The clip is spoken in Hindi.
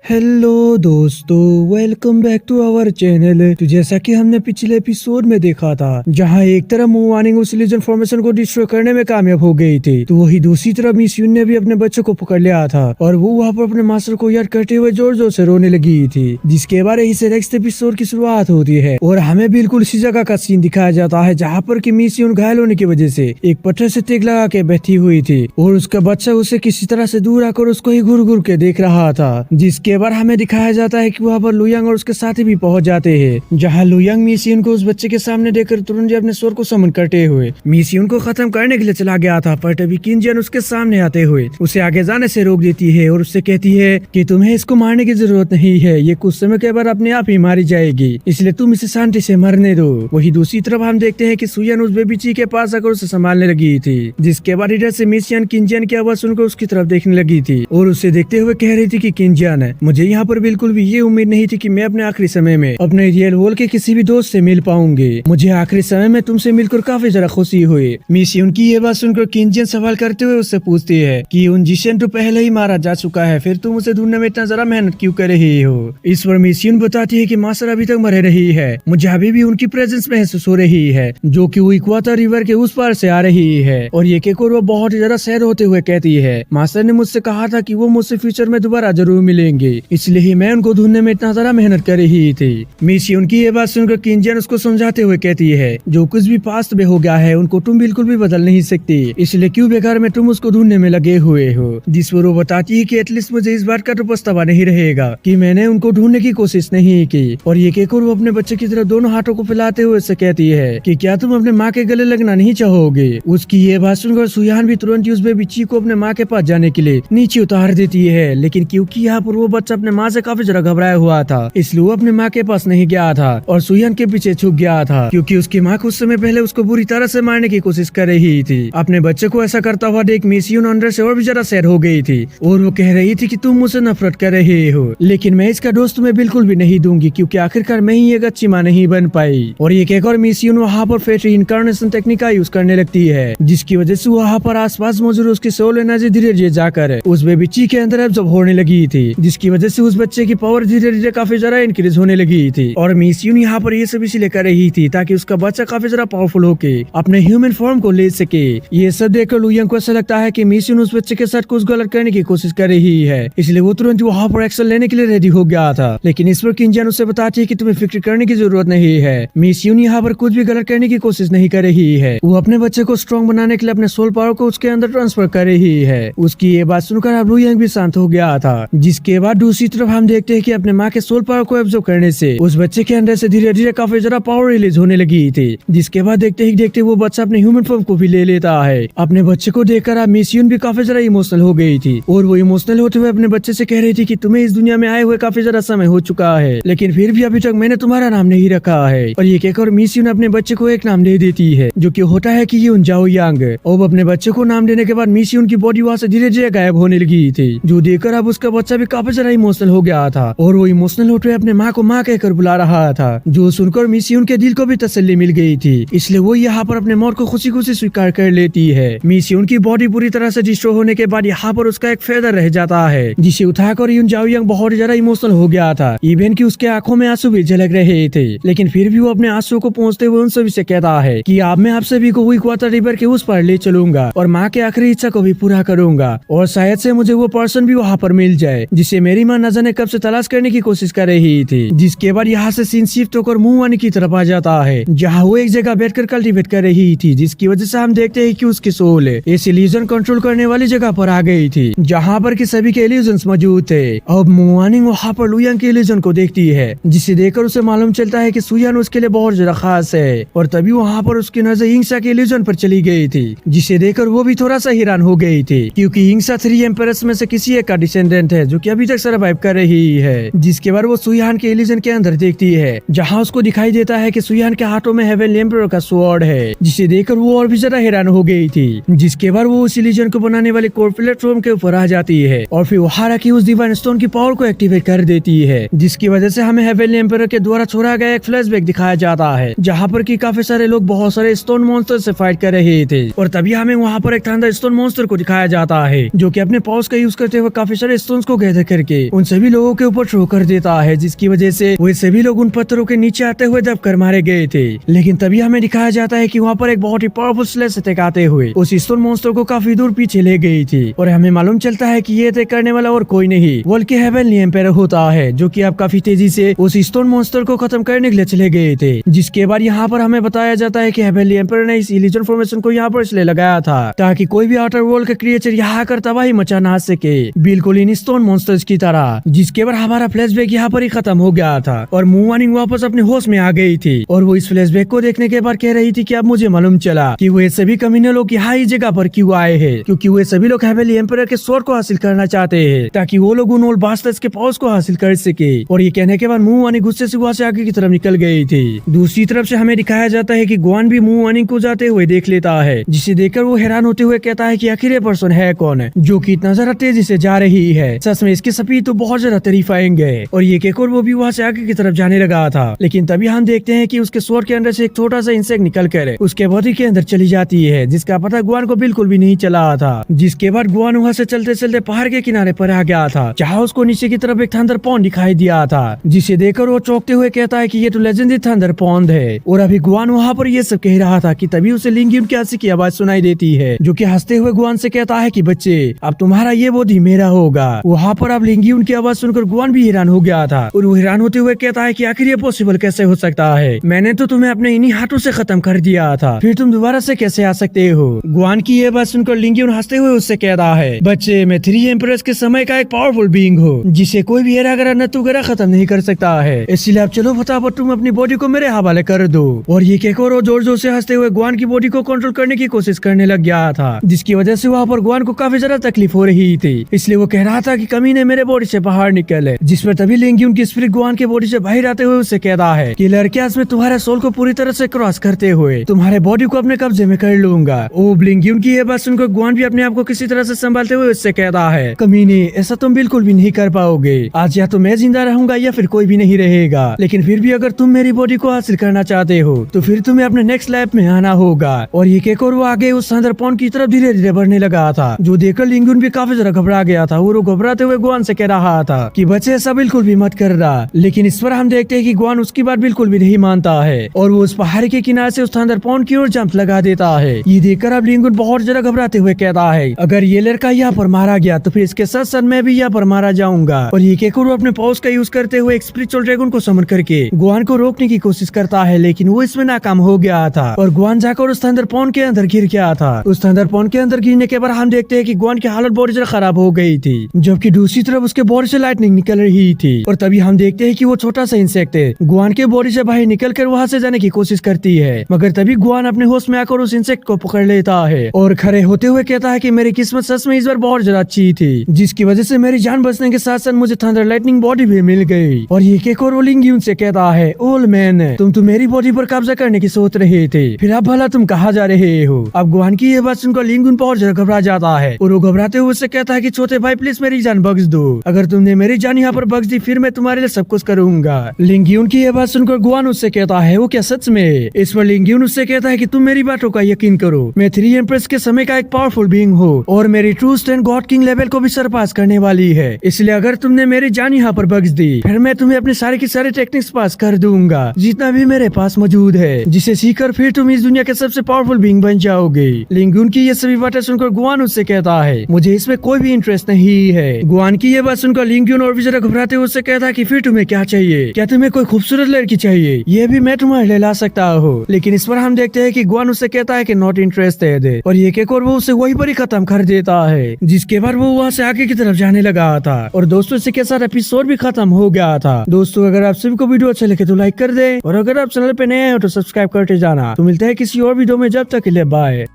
हेलो दोस्तों, welcome back to our channel. तो जैसा कि हमने पिछले एपिसोड में देखा था, जहां एक तरफ मूवानिंग उस इल्यूजन फॉर्मेशन को डिस्ट्रॉय करने में कामयाब हो गई थी, तो वही दूसरी तरफ मिस यून ने भी अपने बच्चों को पकड़ लिया था और वो वहां पर अपने मास्टर को याद करते हुए जोर जोर से रोने लगी थी। जिसके बाद इसे नेक्स्ट एपिसोड की शुरुआत होती है और हमें बिल्कुल इसी जगह का सीन दिखाया जाता है जहाँ पर की मिस यून घायल होने की वजह से एक पत्थर से तेग लगा के बैठी हुई थी और उसका बच्चा उसे किसी तरह से दूर आकर उसको ही घूर घूर के देख रहा था। जिसके बाद हमें दिखाया जाता है कि वहाँ पर लुयांग और उसके साथी भी पहुंच जाते हैं, जहाँ लुयांग मिस यून को उस बच्चे के सामने देखकर तुरंत अपने स्वर को समन करते हुए मिस यून को खत्म करने के लिए चला गया था, पर तभी किंजियन उसके सामने आते हुए उसे आगे जाने से रोक देती है और उससे कहती है कि तुम्हें इसको मारने की जरूरत नहीं है, ये कुछ समय के बाद अपने आप ही मारी जाएगी, इसलिए तुम इसे शांति से मरने दो। वही दूसरी तरफ हम देखते हैं कि सुयन उस बेबी ची के पास आकर उसे संभालने लगी थी। जिसके बाद इधर से मिस यान किंजियन की आवाज सुनकर उसकी तरफ देखने लगी थी और उसे देखते हुए कह रही थी कि किंजियन, मुझे यहाँ पर बिल्कुल भी ये उम्मीद नहीं थी कि मैं अपने आखिरी समय में अपने रियल वर्ल्ड के किसी भी दोस्त से मिल पाऊंगी। मुझे आखिरी समय में तुमसे मिलकर काफी ज्यादा खुशी हुई। मिस यून की ये बात सुनकर किंजियन सवाल करते हुए उससे पूछती है कि उन जिशन तो पहले ही मारा जा चुका है, फिर तुम उसे ढूंढने में इतना ज्यादा मेहनत क्यों कर रही हो। इस पर मिस यून बताती है कि मास्टर अभी तक मरे रही है, मुझे अभी भी उनकी प्रेजेंस महसूस हो रही है जो कि वो इक्वाटर रिवर के उस पार से आ रही है। और ये कहकर वो बहुत ही ज्यादा सैड होते हुए कहती है, मास्टर ने मुझसे कहा था कि वो मुझसे फ्यूचर में दोबारा जरूर मिलेंगे, इसलिए ही मैं उनको ढूंढने में इतना ज्यादा मेहनत कर रही थी। मिस यून की ये बात सुनकर किंजियन उसको समझाते हुए कहती है, जो कुछ भी पास्ट में हो गया है उनको तुम बिल्कुल भी बदल नहीं सकती, इसलिए क्यों बेकार में तुम उसको ढूंढने में लगे हुए हो। जिस पर वो बताती है कि एटलीस्ट मुझे इस बात का तो पछतावा नहीं रहेगा कि मैंने उनको ढूंढने की कोशिश नहीं की। और ये कहकर वो अपने बच्चे की तरफ दोनों हाथों को फैलाते हुए उससे कहती है कि क्या तुम अपने माँ के गले लगना नहीं चाहोगे। उसकी ये बात सुनकर सुयान भी तुरंत ही उस बेबी ची को अपने माँ के पास जाने के लिए नीचे उतार देती है, लेकिन क्योंकि यहाँ पर वो बच्चा अपने माँ से काफी ज्यादा घबराया हुआ था, इसलिए वो अपने माँ के पास नहीं गया था और सुयन के पीछे छुप गया था, क्योंकि उसकी माँ कुछ समय पहले उसको बुरी तरह से मारने की कोशिश कर रही थी। अपने बच्चे को ऐसा करता हुआ देख मिस यून अंदर से और भी ज्यादा सैड हो गई थी और वो कह रही थी कि तुम मुझसे नफरत कर रहे हो, लेकिन मैं इसका दोस्त तुम्हें बिल्कुल भी नहीं दूंगी, क्योंकि आखिरकार मैं ही एक अच्छी माँ नहीं बन पाई। और ये कहकर मिस यून वहाँ पर फेट इनकार्नेशन टेक्निक का यूज करने लगती है, जिसकी वजह से वहाँ पर आसपास मौजूद उसकी सोल एनर्जी धीरे धीरे जाकर उस बेबी ची के अंदर एब्जॉर्ब होने लगी थी, जिसकी वजह से उस बच्चे की पावर धीरे धीरे काफी ज्यादा इंक्रीज होने लगी थी। और मिस यून यहाँ पर ये सब इसलिए कर रही थी ताकि उसका बच्चा काफी ज्यादा पावरफुल होके अपने ह्यूमन फॉर्म को ले सके। ये सब देखकर लुयांग को ऐसा लगता है कि मिस यून उस बच्चे के साथ कुछ गलत करने की कोशिश कर रही है, इसलिए वो तुरंत वहाँ पर एक्शन लेने के लिए रेडी हो गया था। लेकिन इस पर किंजियन उसे बताती है कि तुम्हें फिक्र करने की जरूरत नहीं है, मिस यून यहाँ पर कुछ भी गलत करने की कोशिश नहीं कर रही है, वो अपने बच्चे को स्ट्रॉन्ग बनाने के लिए अपने सोल पावर को उसके अंदर ट्रांसफर कर रही है। उसकी ये बात सुनकर अब लुयांग भी शांत हो गया था। जिसके बाद दूसरी तरफ हम देखते हैं कि अपने माँ के सोल पावर को एब्जॉर्ब करने से उस बच्चे के अंदर से धीरे धीरे काफी ज्यादा पावर रिलीज होने लगी थी। जिसके बाद देखते ही देखते वो बच्चा अपने ह्यूमन फॉर्म को भी ले लेता है। अपने बच्चे को देखकर अब मिस यून भी काफी ज्यादा इमोशनल हो गई थी और वो इमोशनल होते हुए अपने बच्चे से कह रही थी कि तुम्हें इस दुनिया में आए हुए काफी ज्यादा समय हो चुका है, लेकिन फिर भी अभी तक मैंने तुम्हारा नाम नहीं रखा है। और ये कहकर मिस यून अपने बच्चे को एक नाम दे देती है, जो कि होता है कि यून जाओ यांग। और अपने बच्चे को नाम देने के बाद मिस यून की बॉडी वहाँ से धीरे धीरे गायब होने लगी थी, जो देखकर अब उसका बच्चा भी काफी ज्यादा इमोशनल हो गया था और वो इमोशनल होते हुए अपने माँ को माँ कहकर बुला रहा था, जो सुनकर मिस यून के दिल को भी तसल्ली मिल गई थी, इसलिए वो यहाँ पर अपने मौत को खुशी खुशी स्वीकार कर लेती है। मिस यून की बॉडी पूरी तरह से डिस्ट्रॉय होने के बाद यहाँ पर उसका एक फेदर रह जाता है, जिसे उठाकर यून जाओ यांग बहुत ज्यादा इमोशनल हो गया था, इवन कि उसके आंखों में आंसू भी झलक रहे थे। लेकिन फिर भी वो अपने आंसू को पहुँचते हुए उन सभी से कहता है कि अब मैं आप सभी को इक्वाटर रिवर के उस पर ले चलूंगा और माँ के आखिरी इच्छा को भी पूरा करूंगा, और शायद से मुझे वो पर्सन भी वहाँ पर मिल जाए जिसे मेरी माँ न जाने कब से तलाश करने की कोशिश कर रही थी। जिसके बाद यहाँ से सीन शिफ्ट होकर मूवानी की तरफ आ जाता है, जहाँ वो एक जगह बैठकर कल्टीवेट कर रही थी, जिसकी वजह से हम देखते हैं कि उसकी सोल इस इल्यूजन कंट्रोल करने वाली जगह पर आ गई थी, जहाँ पर कि सभी के इल्यूजन्स मौजूद थे। अब मूवानी वहाँ पर लुयांग के इल्यूजन को देखती है, जिसे देखकर उसे मालूम चलता है कि सुयान उसके लिए बहुत ज्यादा खास है, और तभी वहाँ पर उसकी नजर हिंसा के इल्यूजन पर चली गई थी, जिसे देखकर वो भी थोड़ा सा हैरान हो गई थी, क्योंकि हिंसा 3 एम्परर्स में से किसी एक का डिसेंडेंट है जो कि अभी तक सर्वाइव कर रही है। जिसके बाद वो सुयान के इल्यूजन के अंदर देखती है, जहाँ उसको दिखाई देता है कि सुयान के हाथों में हेवनली एम्परर का स्वॉर्ड है, जिसे देखकर वो और भी ज्यादा हैरान हो गई थी। जिसके बाद वो उस इल्यूजन को बनाने वाले कोर प्लेटफॉर्म के ऊपर आ जाती है और फिर वहां रखी उस डिवाइन स्टोन की पावर को एक्टिवेट कर देती है, जिसकी वजह से हमें हेवनली एम्परर के द्वारा छोड़ा गया एक फ्लैशबैक दिखाया जाता है, जहाँ पर की काफी सारे लोग बहुत सारे स्टोन मॉन्स्टर से फाइट कर रहे थे। और तभी हमें वहाँ पर एक थंडर स्टोन मॉन्स्टर को दिखाया जाता है, जो कि अपने पावर्स का यूज करते हुए काफी सारे स्टोन्स को गैदर करके उन सभी लोगों के ऊपर थ्रो कर देता है, जिसकी वजह से वे सभी लोग उन पत्थरों के नीचे आते हुए दब कर मारे गए थे। लेकिन तभी हमें दिखाया जाता है कि वहाँ पर एक बहुत ही पावरफुल स्लेश अटैक आते हुए उस स्टोन मॉन्स्टर को काफी दूर पीछे ले गई थी और हमें मालूम चलता है कि ये अटैक करने वाला और कोई नहीं बल्कि हेवनली एम्पायर होता है, जो कि अब काफी तेजी से उस स्टोन मॉन्स्टर को खत्म करने के लिए चले गए थे। जिसके बाद यहाँ पर हमें बताया जाता है कि हेवनली एम्पायर ने इस इल्यूजन फॉर्मेशन को यहाँ पर इसलिए लगाया था ताकि कोई भी आउटर वर्ल्ड का क्रिएचर यहाँ आकर तबाही मचा ना सके, बिल्कुल इन स्टोन मॉन्स्टर्स की तरह। जिसके बाद हमारा फ्लैशबैक यहाँ पर ही खत्म हो गया था और मूवानिंग वापस अपने होश में आ गई थी और वो इस फ्लैशबैक को देखने के बाद कह रही थी कि अब मुझे मालूम चला कि वे सभी कमीने लोग यहाँ इस जगह पर क्यों आए हैं, क्योंकि वे सभी लोग हेवनली एम्पायर के स्वord को हासिल करना चाहते हैं ताकि वो लोग उन ओल्ड बास्टर्ड्स के पावर्स को हासिल कर सके। और ये कहने के बाद मूवानिंग गुस्से से वहाँ से आगे की तरफ निकल गई थी। दूसरी तरफ से हमें दिखाया जाता है कि गुआन भी मूवानिंग को जाते हुए देख लेता है, जिसे देखकर वो हैरान होते हुए कहता है कि आखिर ये पर्सन है कौन जो कि इतना ज्यादा तेजी से जा रही है। सच में इसकी स्पीड तो बहुत ज्यादा टेरिफाइंग है। और ये कहकर वो भी वहाँ से आगे की तरफ जाने लगा था, लेकिन तभी हम देखते हैं कि उसके स्वord के अंदर से एक छोटा सा इंसेक्ट निकल कर उसके बॉडी के अंदर चली जाती है, जिसका पता गुआन को बिल्कुल भी नहीं चला था। जिसके बाद गुआन वहाँ से चलते चलते पहाड़ के किनारे पर आ गया था, जहाँ उसको नीचे की तरफ एक थंडर पॉन्ड दिखाई दिया था, जिसे देखकर वो चौंकते हुए कहता है कि ये तो लेजेंडरी थंडर पॉन्ड है। और अभी गुआन वहाँ पर ये सब कह रहा था कि तभी उसे लिंगियन की हंसी की आवाज सुनाई देती है, जो कि हंसते हुए गुआन से कहता है कि बच्चे अब तुम्हारा ये बॉडी मेरा होगा। वहाँ पर अब लिंगियन की आवाज सुनकर गुआन भी हैरान हो गया था और वो हैरान होते हुए कहता है कि आखिर ये पॉसिबल कैसे हो सकता है, मैंने तो तुम्हें अपने इन्हीं हाथों से खत्म कर दिया था, फिर तुम दोबारा से कैसे आ सकते हो। गुआन की ये बात सुनकर लिंगियन हंसते हुए उससे कहता है बच्चे मैं 3 एम्परर्स के समय का एक पावरफुल बीइंग हूँ, जिसे कोई भी हेरा गरा नत्थु गरा खत्म नहीं कर सकता है, इसलिए अब चलो फटाफट तुम अपनी बॉडी को मेरे हवाले कर दो। और ये कहकर वो जोर जोर से हंसते हुए गुआन की बॉडी को कंट्रोल करने की कोशिश करने लग गया था, जिसकी वजह से वहाँ पर गुआन को काफी ज्यादा तकलीफ हो रही थी। इसलिए वो कह रहा था कि कमीने मेरे बॉडी से बाहर निकले। जिस पर तभी लिंगियन की स्पिरिट गुआन के बॉडी से बाहर आते हुए उससे कहता है कि लड़के आज मैं तुम्हारे सोल को पूरी तरह से क्रॉस करते हुए तुम्हारे बॉडी को अपने कब्जे में कर लूंगा। ओ लिंगियन की ये बात सुनकर गुआन भी अपने आप को किसी तरह से संभालते हुए उससे कहता है कमीने ऐसा तुम बिल्कुल भी नहीं कर पाओगे, आज या तो मैं जिंदा रहूंगा या फिर कोई भी नहीं रहेगा, लेकिन फिर भी अगर तुम मेरी बॉडी को हासिल करना चाहते हो तो फिर तुम्हें अपने नेक्स्ट लाइफ में आना होगा। और ये कहकर वो आगे उस थंडर पॉन्ड की तरफ धीरे धीरे बढ़ने लगा था, जो देखकर लिंगियन भी काफी ज्यादा घबरा गया था और वो घबराते हुए गुआन से कह रहा था कि बच्चे ऐसा बिल्कुल भी मत कर रहा। लेकिन इस पर हम देखते हैं कि गुआन उसकी बात बिल्कुल भी नहीं मानता है और वो उस पहाड़ के किनारे से उस थंडर पॉन्ड की ओर जंप लगा देता है। ये देखकर अब लिंगियन बहुत ज्यादा घबराते हुए कहता है अगर ये लड़का यहाँ पर मारा गया तो फिर इसके साथ साथ मैं भी यहाँ पर मारा जाऊंगा। और ये कहकर वो अपने पावर्स का यूज करते हुए एक स्पिरिचुअल ड्रैगन को समन करके गुआन को रोकने की कोशिश करता है, लेकिन वो इसमें नाकाम हो गया था और गुआन जाकर उस थंडर पॉन्ड के अंदर गिर गया था। उस थंडर पॉन्ड के अंदर गिरने के बाद हम देखते हैं कि गुआन की हालत बहुत ज्यादा खराब हो गई थी, जबकि दूसरी तरफ उसके बॉडी से लाइटनिंग निकल रही थी। और तभी हम देखते हैं कि वो छोटा सा इंसेक्ट है गुआन के बॉडी से बाहर निकल कर वहाँ से जाने की कोशिश करती है, मगर तभी गुआन अपने होश में आकर उस इंसेक्ट को पकड़ लेता है और खड़े होते हुए कहता है कि मेरी किस्मत सच में इस बार बहुत ज्यादा अच्छी थी, जिसकी वजह से मेरी जान बचने के साथ साथ मुझे थंडर लाइटनिंग बॉडी भी मिल गई। और ये कहकर वो लिंगियन से कहता है ओल्ड मैन तुम तो मेरी बॉडी पर कब्जा करने की सोच रहे थे, फिर अब भला तुम कहाँ जा रहे हो। अब गुआन की ये बात सुनकर लिंगियन बहुत ज्यादा घबरा जाता है और वो घबराते हुए उससे कहता है कि छोटे भाई प्लीज मेरी जान बख्श दो, अगर तुमने मेरी जान यहाँ पर बख्श दी फिर मैं तुम्हारे लिए सब कुछ करूंगा। लिंगियन की ये बात सुनकर गुआन उससे कहता है वो क्या सच में। इस पर लिंगियन उससे कहता है कि तुम मेरी बातों का यकीन करो, मैं 3 एम्परर्स के समय का एक पावरफुल बीइंग हूँ और मेरी true strength God king level को भी सरपास करने वाली है, इसलिए अगर तुमने मेरी जान यहाँ पर बख्श दी फिर मैं तुम्हें अपने सारे की सारे टेक्निक्स पास कर दूंगा जितना भी मेरे पास मौजूद है, जिसे सीखकर फिर तुम इस दुनिया के सबसे पावरफुल बीइंग बन जाओगे। लिंगियन की ये सभी बातें सुनकर गुआन उससे कहता है मुझे इसमें कोई भी इंटरेस्ट नहीं है। गुआन की ये बात सुनकर लिंगियन और भी ज्यादा घबराते हुए उससे कहता है कि फिर तुम्हें क्या चाहिए, क्या तुम्हें कोई खूबसूरत लड़की चाहिए, ये भी मैं तुम्हारे लिए ला सकता हूँ। लेकिन इस पर हम देखते हैं कि गुआन उससे कहता है कि नॉट इंटरेस्टेड और ये कहकर वो उसे वही पर ही खत्म कर देता है, जिसके बाद वो वहाँ से आगे की तरफ जाने लगा था। और दोस्तों इसी के साथ एपिसोड भी खत्म हो गया था। दोस्तों अगर आप सभी को वीडियो अच्छा लगे तो लाइक कर दे और अगर आप चैनल पे नए हो तो सब्सक्राइब करते जाना। तो मिलते हैं किसी और वीडियो में, जब तक के लिए बाय।